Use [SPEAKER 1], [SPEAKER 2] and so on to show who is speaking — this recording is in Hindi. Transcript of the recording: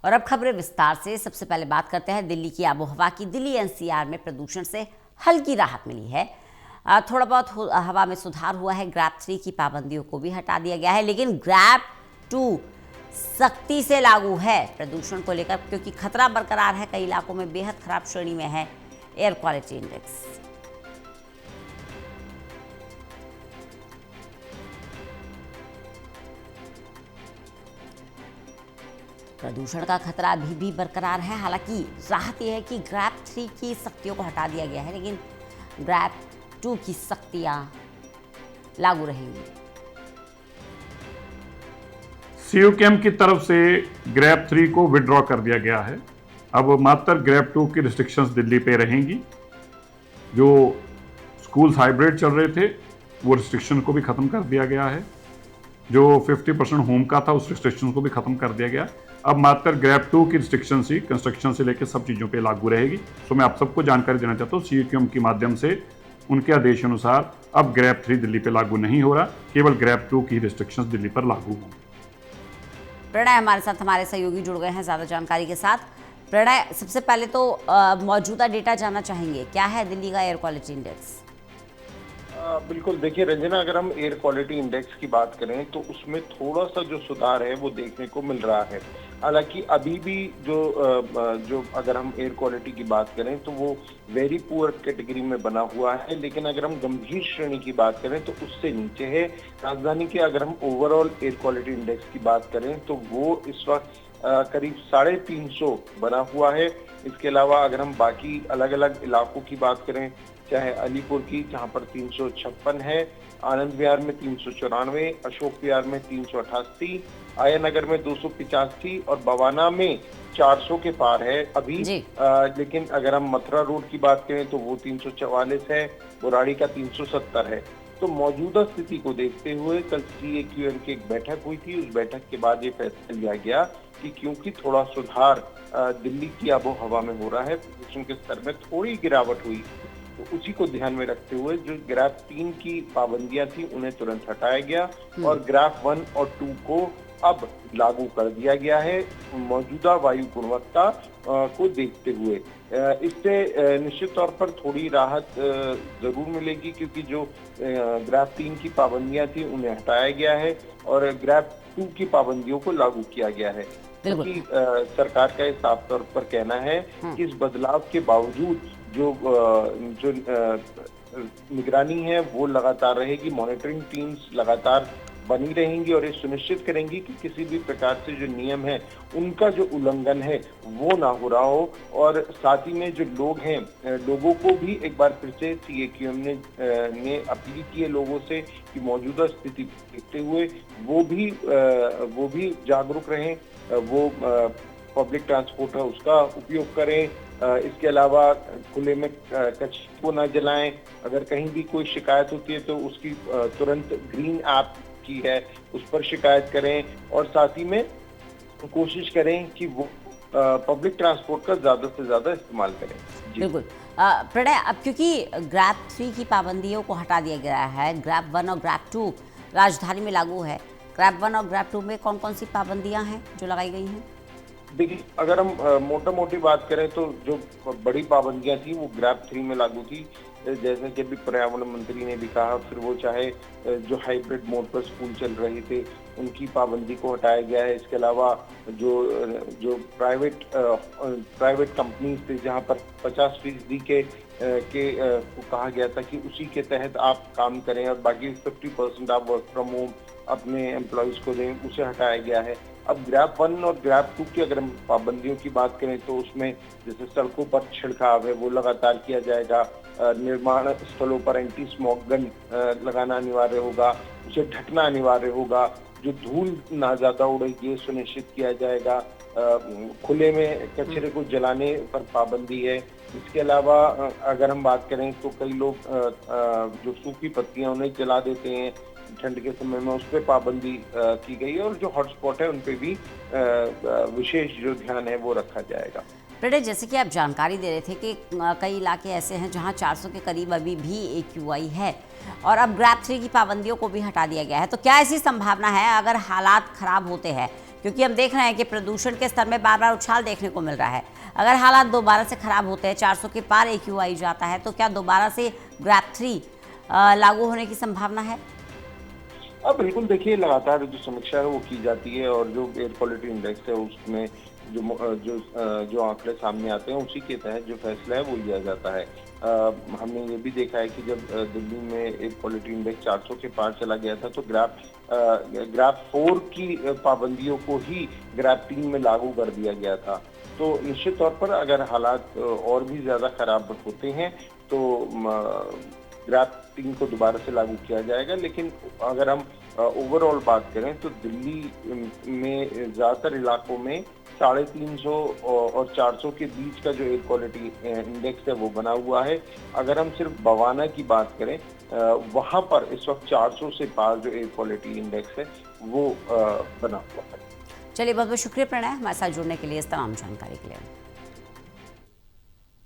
[SPEAKER 1] और अब खबरें विस्तार से। सबसे पहले बात करते हैं दिल्ली की आबोहवा की। दिल्ली एनसीआर में प्रदूषण से हल्की राहत मिली है। थोड़ा बहुत हवा में सुधार हुआ है। ग्रैप 3 की पाबंदियों को भी हटा दिया गया है, लेकिन ग्रैप 2 सख्ती से लागू है प्रदूषण को लेकर, क्योंकि खतरा बरकरार है। कई इलाकों में बेहद खराब श्रेणी में है एयर क्वालिटी इंडेक्स। प्रदूषण का खतरा अभी भी बरकरार है। हालांकि राहत यह है कि ग्रैप 3 की सख्तियों को हटा दिया गया है, लेकिन ग्रैप 2 की सख्तियां लागू रहेंगी।
[SPEAKER 2] सीओकेम की तरफ से ग्रैप 3 को विड्रॉ कर दिया गया है। अब मात्र ग्रैप 2 की रिस्ट्रिक्शंस दिल्ली पे रहेंगी। जो स्कूल्स हाइब्रिड चल रहे थे वो रिस्ट्रिक्शन को भी खत्म कर दिया गया है। जो 50% होम का था उस रिस्ट्रिक्शन को भी खत्म कर दिया गया। अब मात्र ग्रैप 2 की रिस्ट्रिक्शन ही कंस्ट्रक्शन से लेकर सब चीज़ों पे लागू रहेगी। तो मैं आप सबको जानकारी देना चाहता हूँ, सीक्यूएम के माध्यम से उनके आदेश अनुसार अब ग्रैप 3 दिल्ली पे लागू नहीं हो रहा, केवल ग्रैप 2 की रिस्ट्रिक्शंस दिल्ली पर लागू होंगी।
[SPEAKER 1] प्रणय हमारे साथ, हमारे सहयोगी जुड़ गए हैं ज़्यादा जानकारी के साथ। प्रणय, सबसे पहले तो मौजूदा डेटा जानना चाहेंगे, क्या है दिल्ली का एयर क्वालिटी इंडेक्स?
[SPEAKER 3] बिल्कुल, देखिए रंजना, अगर हम एयर क्वालिटी इंडेक्स की बात करें तो उसमें थोड़ा सा जो सुधार है वो देखने को मिल रहा है। हालांकि अभी भी जो अगर हम एयर क्वालिटी की बात करें तो वो वेरी पुअर कैटेगरी में बना हुआ है, लेकिन अगर हम गंभीर श्रेणी की बात करें तो उससे नीचे है। राजधानी के अगर हम ओवरऑल एयर क्वालिटी इंडेक्स की बात करें तो वो इस वक्त करीब 350 बना हुआ है। इसके अलावा अगर हम बाकी अलग अलग इलाकों की बात करें, चाहे अलीपुर की जहां पर 356 है, आनंद विहार में 394, अशोक विहार में 388, आया नगर में 285 और बवाना में 400 के पार है अभी। लेकिन अगर हम मथुरा रोड की बात करें तो वो 344 है, बुराड़ी का 370 है। तो मौजूदा स्थिति को देखते हुए कल सीएक्यूएम की एक बैठक हुई थी। उस बैठक के बाद ये फैसला लिया गया कि क्योंकि थोड़ा सुधार दिल्ली की आबो हवा में हो रहा है, प्रदूषण के स्तर में थोड़ी गिरावट हुई, तो उसी को ध्यान में रखते हुए जो ग्राफ 3 की पाबंदियां थी उन्हें तुरंत हटाया गया और ग्राफ 1 और 2 को अब लागू कर दिया गया है मौजूदा वायु गुणवत्ता को देखते हुए। इससे निश्चित तौर पर थोड़ी राहत जरूर मिलेगी, क्योंकि जो ग्राफ 3 की पाबंदियां थी उन्हें हटाया गया है और ग्राफ 2 की पाबंदियों को लागू किया गया है। क्योंकि सरकार का साफ तौर पर कहना है कि इस बदलाव के बावजूद जो निगरानी है वो लगातार रहेगी, मॉनिटरिंग टीम्स लगातार बनी रहेंगी और ये सुनिश्चित करेंगी कि किसी भी प्रकार से जो नियम है उनका जो उल्लंघन है वो ना हो रहा हो। और साथ ही में जो लोग हैं, लोगों को भी एक बार फिर से सीएक्यूएम ने अपील की है लोगों से कि मौजूदा स्थिति देखते हुए वो भी जागरूक रहें, वो पब्लिक ट्रांसपोर्ट है उसका उपयोग करें। इसके अलावा खुले में कचरे को न जलाएं। अगर कहीं भी कोई शिकायत होती है तो उसकी तुरंत ग्रीन ऐप की है उस पर शिकायत करें और साथ ही में कोशिश करें कि वो पब्लिक ट्रांसपोर्ट का ज्यादा से ज्यादा इस्तेमाल करें।
[SPEAKER 1] बिल्कुल प्रणय, अब क्योंकि ग्रैप 3 की पाबंदियों को हटा दिया गया है, ग्रैप 1 और ग्रैप 2 राजधानी में लागू है। ग्रैप 1 और ग्रैप 2 में कौन कौन सी पाबंदियां हैं जो लगाई गई हैं?
[SPEAKER 3] देखिए, अगर हम मोटी बात करें तो जो बड़ी पाबंदियां थी वो ग्रैप 3 में लागू थी, जैसे कि अभी पर्यावरण मंत्री ने भी कहा। फिर वो चाहे जो हाइब्रिड मोड पर स्कूल चल रहे थे उनकी पाबंदी को हटाया गया है। इसके अलावा जो प्राइवेट कंपनीज थे जहां पर 50% को कहा गया था कि उसी के तहत आप काम करें और बाकी 50% आप वर्क फ्रॉम होम अपने एम्प्लॉयज को दें, उसे हटाया गया है। अब ग्रैप 1 और ग्रैप 2 की अगर हम पाबंदियों की बात करें तो उसमें जैसे सड़कों पर छिड़काव है वो लगातार किया जाएगा, निर्माण स्थलों पर एंटी स्मोक गन लगाना अनिवार्य होगा, उसे ढकना अनिवार्य होगा, जो धूल ना ज्यादा उड़े ये सुनिश्चित किया जाएगा, खुले में कचरे को जलाने पर पाबंदी है। इसके अलावा अगर हम बात करें तो कई लोग जो सूखी पत्तियां उन्हें जला देते हैं ठंड के समय में, उस पर पाबंदी की गई है और जो हॉटस्पॉट है उन पे भी विशेष जो ध्यान है वो रखा जाएगा।
[SPEAKER 1] प्रणय, जैसे कि आप जानकारी दे रहे थे कि कई इलाके ऐसे हैं जहां 400 के करीब अभी भी AQI है और अब ग्रैप 3 की पाबंदियों को भी हटा दिया गया है, तो क्या ऐसी संभावना है अगर हालात खराब होते हैं क्योंकि हम देख रहे हैं कि प्रदूषण के स्तर में बार बार उछाल देखने को मिल रहा है। अगर हालात दोबारा से खराब होते हैं, 400 के पार AQI जाता है, तो क्या दोबारा से ग्रैप 3 लागू होने की संभावना है?
[SPEAKER 3] अब बिल्कुल देखिए, लगातार जो समीक्षा है वो की जाती है और जो एयर क्वालिटी इंडेक्स है उसमें जो आंकड़े सामने आते हैं उसी के तहत जो फैसला है वो लिया जाता है। हमने ये भी देखा है कि जब दिल्ली में एयर क्वालिटी इंडेक्स 400 के पार चला गया था तो ग्राफ 4 की पाबंदियों को ही ग्राफ 3 में लागू कर दिया गया था। तो निश्चित तौर पर अगर हालात और भी ज्यादा खराब होते हैं तो ग्राफ 3 को दोबारा से लागू किया जाएगा। लेकिन अगर हम ओवरऑल बात करें तो दिल्ली में ज्यादातर इलाकों में 350 और 400 के बीच का जो एयर क्वालिटी इंडेक्स है वो बना हुआ है। अगर हम सिर्फ बवाना की बात करें, वहां पर इस वक्त 400 से पार जो एयर क्वालिटी इंडेक्स है वो बना हुआ है।
[SPEAKER 1] चलिए, बहुत बहुत शुक्रिया प्रणय, हमारे साथ जुड़ने के लिए, इस तमाम जानकारी के लिए।